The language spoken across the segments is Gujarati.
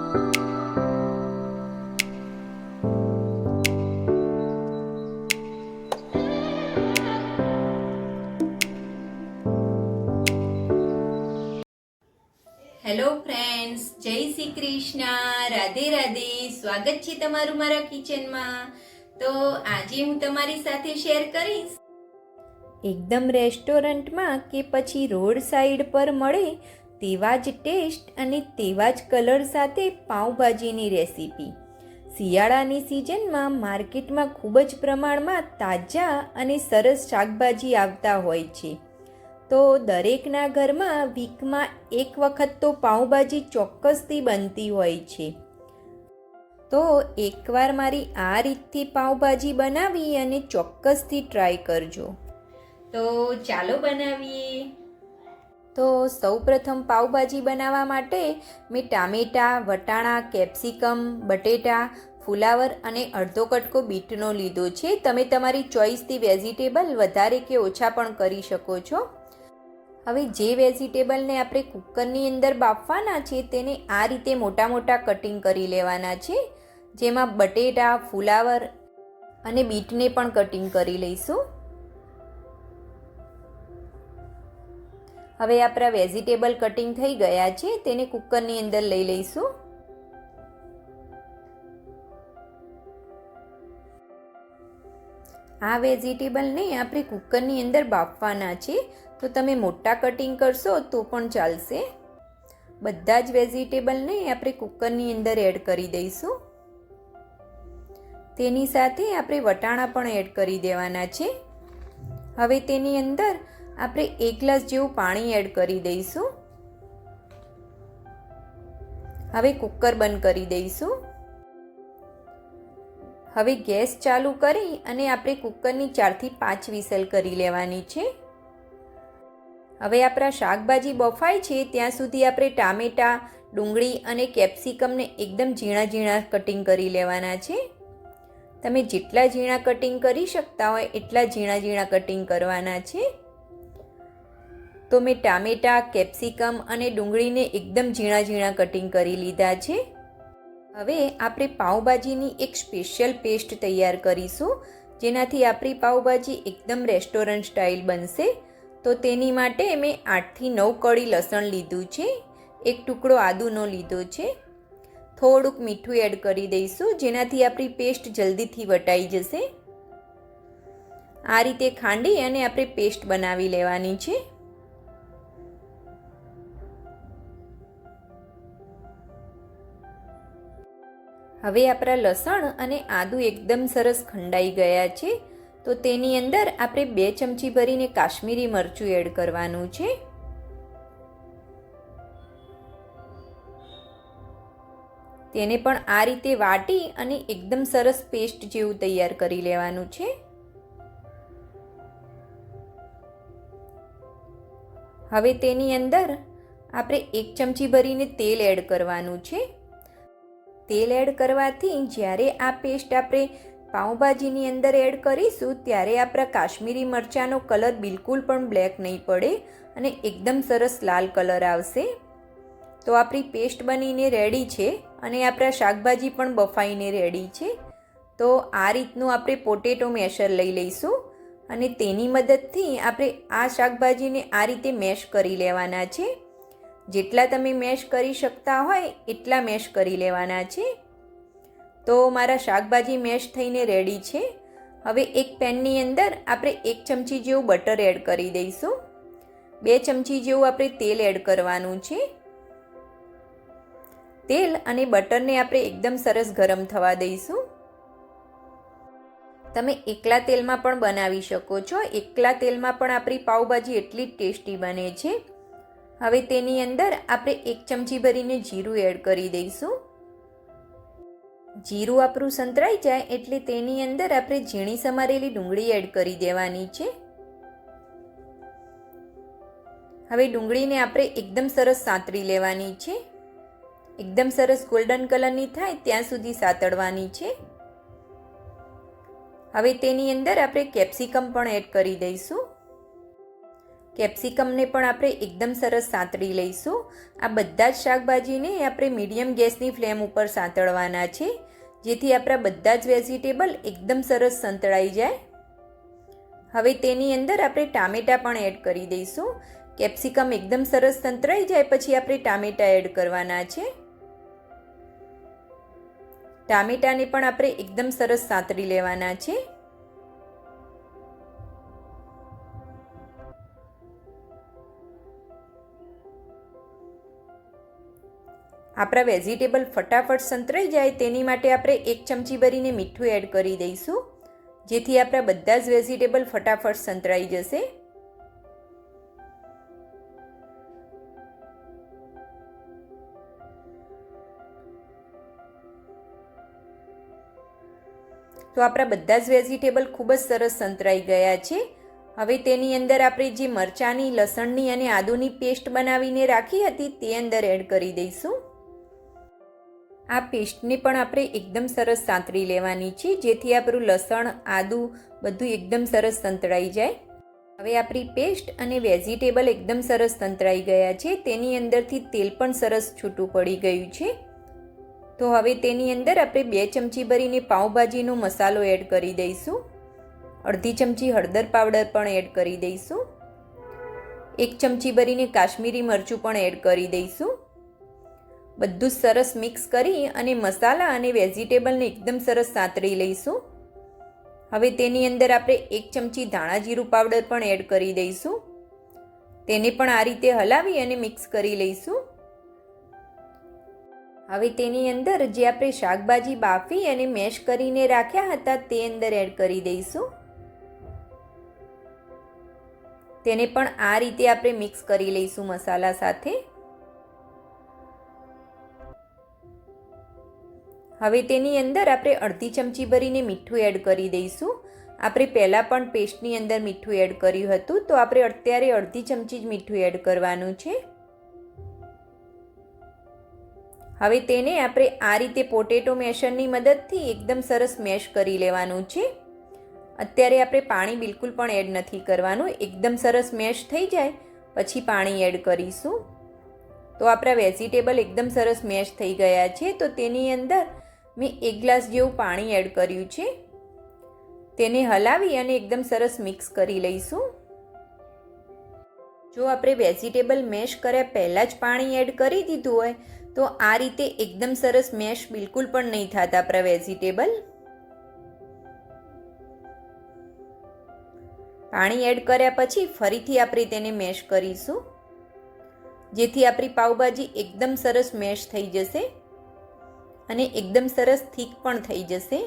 હેલો ફ્રેન્ડ્સ, જય શ્રી કૃષ્ણ, રાધે રાધે. સ્વાગત છે તમારું મારા કિચનમાં. તો આજે હું તમારી સાથે શેર કરીશ એકદમ રેસ્ટોરન્ટમાં કે પછી રોડ સાઈડ પર મળે તેવા જ ટેસ્ટ અને તેવા જ કલર સાથે પાઉંભાજીની રેસીપી. શિયાળાની સિઝનમાં માર્કેટમાં ખૂબ જ પ્રમાણમાં તાજા અને સરસ શાકભાજી આવતા હોય છે. તો દરેકના ઘરમાં વીકમાં એક વખત તો પાઉંભાજી ચોક્કસથી બનતી હોય છે. તો એકવાર મારી આ રીતથી પાઉંભાજી બનાવી અને ચોક્કસથી ટ્રાય કરજો. તો ચાલો બનાવીએ. તો સૌપ્રથમ પાઉંભાજી બનાવવા માટે મેં ટામેટાં, વટાણા, કેપ્સિકમ, બટેટા, ફુલાવર અને અડધો કટકો બીટનો લીધો છે. તમે તમારી ચોઈસથી વેજીટેબલ વધારે કે ઓછા પણ કરી શકો છો. હવે જે વેજીટેબલને આપણે કુકરની અંદર બાફવાના છે તેને આ રીતે મોટા મોટા કટિંગ કરી લેવાના છે. જેમાં બટેટા, ફુલાવર અને બીટને પણ કટિંગ કરી લઈશું. હવે આપણા વેજીટેબલ કટિંગ થઈ ગયા છે, તેને કુકરની અંદર લઈ લઈશું. આ વેજીટેબલને આપણે કુકરની અંદર બાફવાના છે. તો તમે મોટા કટિંગ કરશો તો પણ ચાલશે. બધા જ વેજીટેબલને આપણે કુકરની અંદર એડ કરી દઈશું. તેની સાથે આપણે વટાણા પણ એડ કરી દેવાના છે. હવે તેની અંદર આપણે 1 ગ્લાસ જેવું પાણી એડ કરી દઈશું. હવે કુકર બંધ કરી દઈશું. હવે ગેસ ચાલુ કરી અને આપણે કુકરની 4 થી 5 વિસલ કરી લેવાની છે. હવે આપણા શાકભાજી બફાય છે ત્યાં સુધી આપણે ટામેટાં, ડુંગળી અને કેપ્સિકમને એકદમ ઝીણા ઝીણા કટિંગ કરી લેવાના છે. તમે જેટલા ઝીણા કટિંગ કરી શકતા હોય એટલા ઝીણા ઝીણા કટિંગ કરવાના છે. તો મેં ટામેટાં, કેપ્સિકમ અને ડુંગળીને એકદમ ઝીણા ઝીણા કટિંગ કરી લીધા છે. હવે આપણે પાઉંભાજીની એક સ્પેશિયલ પેસ્ટ તૈયાર કરીશું, જેનાથી આપણી પાઉંભાજી એકદમ રેસ્ટોરન્ટ સ્ટાઇલ બનશે. તો તેની માટે મેં 8 થી 9 કળી લસણ લીધું છે, એક ટુકડો આદુનો લીધો છે. થોડુંક મીઠું એડ કરી દઈશું, જેનાથી આપણી પેસ્ટ જલ્દીથી વટાઈ જશે. આ રીતે ખાંડી અને આપણે પેસ્ટ બનાવી લેવાની છે. હવે આપણા લસણ અને આદું એકદમ સરસ ખંડાઈ ગયા છે. તો તેની અંદર આપણે 2 ચમચી ભરીને કાશ્મીરી મરચું એડ કરવાનું છે. તેને પણ આ રીતે વાટી અને એકદમ સરસ પેસ્ટ જેવું તૈયાર કરી લેવાનું છે. હવે તેની અંદર આપણે 1 ચમચી ભરીને તેલ એડ કરવાનું છે. તેલ એડ કરવાથી જ્યારે આ પેસ્ટ આપણે પાઉંભાજીની અંદર એડ કરીશું ત્યારે આપણા કાશ્મીરી મરચાંનો કલર બિલકુલ પણ બ્લેક નહીં પડે અને એકદમ સરસ લાલ કલર આવશે. તો આપણી પેસ્ટ બનીને રેડી છે અને આપણા શાકભાજી પણ બફાઈને રેડી છે. તો આ રીતનું આપણે પોટેટો મેશર લઈ લઈશું અને તેની મદદથી આપણે આ શાકભાજીને આ રીતે મેશ કરી લેવાના છે. જેટલા તમે મેશ કરી શકતા હોય એટલા મેશ કરી લેવાના છે. તો મારા શાકભાજી મેશ થઈને રેડી છે. હવે એક પેનની અંદર આપણે 1 ચમચી જેવું બટર એડ કરી દઈશું. 2 ચમચી જેવું આપણે તેલ એડ કરવાનું છે. તેલ અને બટરને આપણે એકદમ સરસ ગરમ થવા દઈશું. તમે એકલા તેલમાં પણ બનાવી શકો છો. એકલા તેલમાં પણ આપણી પાઉંભાજી એટલી જ ટેસ્ટી બને છે. હવે તેની અંદર આપણે 1 ચમચી ભરીને જીરું એડ કરી દઈશું. જીરું આપણું સંતરાઈ જાય એટલે તેની અંદર આપણે ઝીણી સમારેલી ડુંગળી એડ કરી દેવાની છે. હવે ડુંગળીને આપણે એકદમ સરસ સાંતળી લેવાની છે. એકદમ સરસ ગોલ્ડન કલરની થાય ત્યાં સુધી સાતળવાની છે. હવે તેની અંદર આપણે કેપ્સિકમ પણ એડ કરી દઈશું. કેપ્સિકમને પણ આપણે એકદમ સરસ સાંતળી લઈશું. આ બધા જ શાકભાજીને આપણે મીડિયમ ગેસની ફ્લેમ ઉપર સાંતળવાના છે, જેથી આપણા બધા જ વેજીટેબલ એકદમ સરસ સંતળાઈ જાય. હવે તેની અંદર આપણે ટામેટાં પણ એડ કરી દઈશું. કેપ્સિકમ એકદમ સરસ સંતળાઈ જાય પછી આપણે ટામેટાં એડ કરવાના છે. ટામેટાને પણ આપણે એકદમ સરસ સાંતળી લેવાના છે. આપણા વેજીટેબલ ફટાફટ સંતળાઈ જાય તેની માટે આપણે 1 ચમચી ભરીને મીઠું એડ કરી દઈશું, જેથી આપણા બધા જ વેજીટેબલ ફટાફટ સંતળાઈ જશે. તો આપણા બધા જ વેજીટેબલ ખૂબ જ સરસ સંતળાઈ ગયા છે. હવે તેની અંદર આપણે જે મરચાંની, લસણની અને આદુની પેસ્ટ બનાવીને રાખી હતી તે અંદર એડ કરી દઈશું. આ પેસ્ટને પણ આપણે એકદમ સરસ સાંતળી લેવાની છે, જેથી આપણું લસણ, આદુ બધું એકદમ સરસ સંતળાઈ જાય. હવે આપણી પેસ્ટ અને વેજીટેબલ એકદમ સરસ સંતળાઈ ગયા છે. તેની અંદરથી તેલ પણ સરસ છૂટું પડી ગયું છે. તો હવે તેની અંદર આપણે 2 ચમચી ભરીને પાઉંભાજીનો મસાલો એડ કરી દઈશું. અડધી ચમચી હળદર પાવડર પણ એડ કરી દઈશું. 1 ચમચી ભરીને કાશ્મીરી મરચું પણ એડ કરી દઈશું. બધું સરસ મિક્સ કરી અને મસાલા અને વેજીટેબલને એકદમ સરસ સાંતળી લઈશું. હવે તેની અંદર આપણે 1 ચમચી ધાણા જીરું પાવડર પણ એડ કરી દઈશું. તેને પણ આ રીતે હલાવી અને મિક્સ કરી લઈશું. હવે તેની અંદર જે આપણે શાકભાજી બાફી અને મેશ કરીને રાખ્યા હતા તે અંદર એડ કરી દઈશું. તેને પણ આ રીતે આપણે મિક્સ કરી લઈશું મસાલા સાથે. હવે તેની અંદર આપણે અડધી ચમચી ભરીને મીઠું એડ કરી દઈશું. આપણે પહેલાં પણ પેસ્ટની અંદર મીઠું એડ કર્યું હતું, તો આપણે અત્યારે અડધી ચમચી જ મીઠું એડ કરવાનું છે. હવે તેને આપણે આ રીતે પોટેટો મેશરની મદદથી એકદમ સરસ મેશ કરી લેવાનું છે. અત્યારે આપણે પાણી બિલકુલ પણ એડ નથી કરવાનું. એકદમ સરસ મેશ થઈ જાય પછી પાણી એડ કરીશું. તો આપણા વેજીટેબલ એકદમ સરસ મેશ થઈ ગયા છે. તો તેની અંદર મેં 1 ગ્લાસ જેવું પાણી એડ કર્યું છે. તેને હલાવી અને એકદમ સરસ મિક્સ કરી લઈશું. જો આપણે વેજીટેબલ મેશ કર્યા પહેલાં જ પાણી એડ કરી દીધું હોય તો આ રીતે એકદમ સરસ મેશ બિલકુલ પણ નહીં થતા આપણા વેજીટેબલ. પાણી એડ કર્યા પછી ફરીથી આપણે તેને મેશ કરીશું, જેથી આપણી પાવભાજી એકદમ સરસ મેશ થઈ જશે અને એકદમ સરસ થીક પણ થઈ જશે.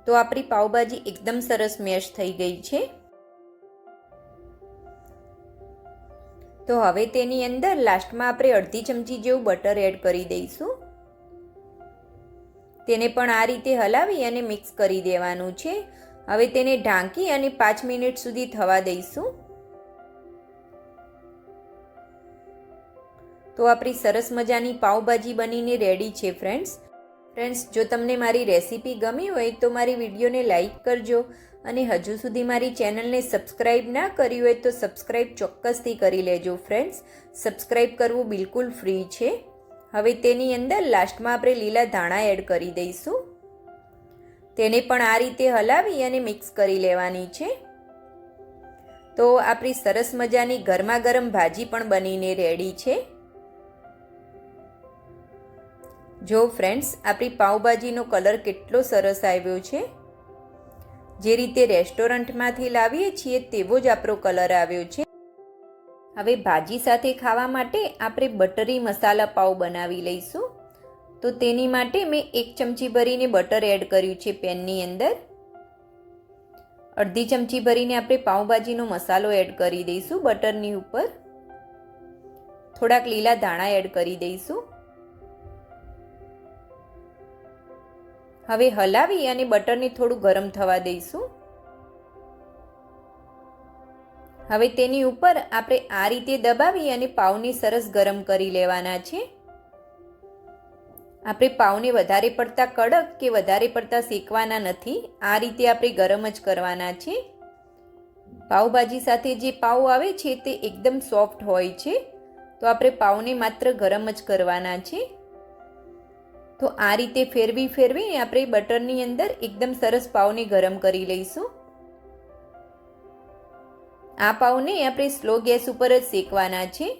તો આપણી પાવભાજી એકદમ સરસ મેશ થઈ ગઈ છે. તો હવે તેની અંદર લાસ્ટમાં આપણે અડધી ચમચી જેવું બટર એડ કરી દઈશું. તેને પણ આ રીતે હલાવી અને મિક્સ કરી દેવાનું છે. હવે તેને ઢાંકી અને 5 મિનિટ સુધી થવા દઈશું. તો આપણી સરસ મજાની પાવભાજી બનીને રેડી છે ફ્રેન્ડ્સ. જો તમને મારી રેસીપી ગમી હોય તો મારી વિડીયોને લાઈક કરજો અને હજુ સુધી મારી ચેનલને સબસ્ક્રાઈબ ના કરી હોય તો સબસ્ક્રાઈબ ચોક્કસથી કરી લેજો ફ્રેન્ડ્સ. સબસ્ક્રાઈબ કરવું બિલકુલ ફ્રી છે. હવે તેની અંદર લાસ્ટમાં આપણે લીલા ધાણા એડ કરી દઈશું. તેને પણ આ રીતે હલાવી અને મિક્સ કરી લેવાની છે. તો આપણી સરસ મજાની ગરમા ગરમ ભાજી પણ બનીને રેડી છે. જો ફ્રેન્ડ્સ, આપણી પાવભાજીનો કલર કેટલો સરસ આવ્યો છે. જે રીતે રેસ્ટોરન્ટમાંથી લાવીએ છીએ તેવો જ આપણો કલર આવ્યો છે. હવે ભાજી સાથે ખાવા માટે આપણે બટરી મસાલા પાવ બનાવી લઈશું. તો તેની માટે મેં 1 ચમચી ભરીને બટર એડ કર્યું છે પેનની અંદર. અડધી ચમચી ભરીને આપણે પાવભાજીનો મસાલો એડ કરી દઈશું બટરની ઉપર. થોડાક લીલા ધાણા એડ કરી દઈશું. હવે હલાવી અને બટરને થોડું ગરમ થવા દઈશું. હવે તેની ઉપર આપણે આ રીતે દબાવી અને પાવને સરસ ગરમ કરી લેવાના છે. આપણે પાવને વધારે પડતા કડક કે વધારે પડતા શેકવાના નથી. આ રીતે આપણે ગરમ જ કરવાના છે. પાવભાજી સાથે જે પાવ આવે છે તે એકદમ સોફ્ટ હોય છે, તો આપણે પાવને માત્ર ગરમ જ કરવાના છે. તો આ રીતે ફેરવીને આપણે બટરની અંદર એકદમ સરસ પાવને ગરમ કરી લઈશું. આ પાવને આપણે સ્લો ગેસ ઉપર જ શેકવાના છે.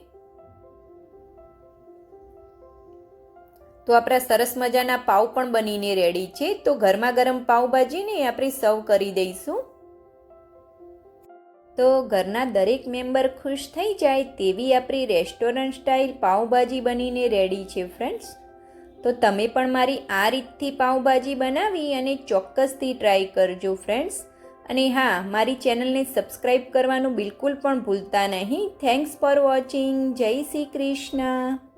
તો આપણા સરસ મજાના પાવ પણ બનીને રેડી છે. તો ગરમા ગરમ પાવભાજીને આપણે સર્વ કરી દઈશું. તો ઘરના દરેક મેમ્બર ખુશ થઈ જાય તેવી આપણી રેસ્ટોરન્ટ સ્ટાઇલ પાવભાજી બનીને રેડી છે ફ્રેન્ડ્સ. તો તમે પણ મારી આ રીતથી પાવભાજી બનાવી અને ચોક્કસથી ટ્રાય કરજો ફ્રેન્ડ્સ. અને હા, મારી ચેનલને સબસ્ક્રાઈબ કરવાનું બિલકુલ પણ ભૂલતા નહીં. Thanks for watching. જય શ્રી કૃષ્ણ.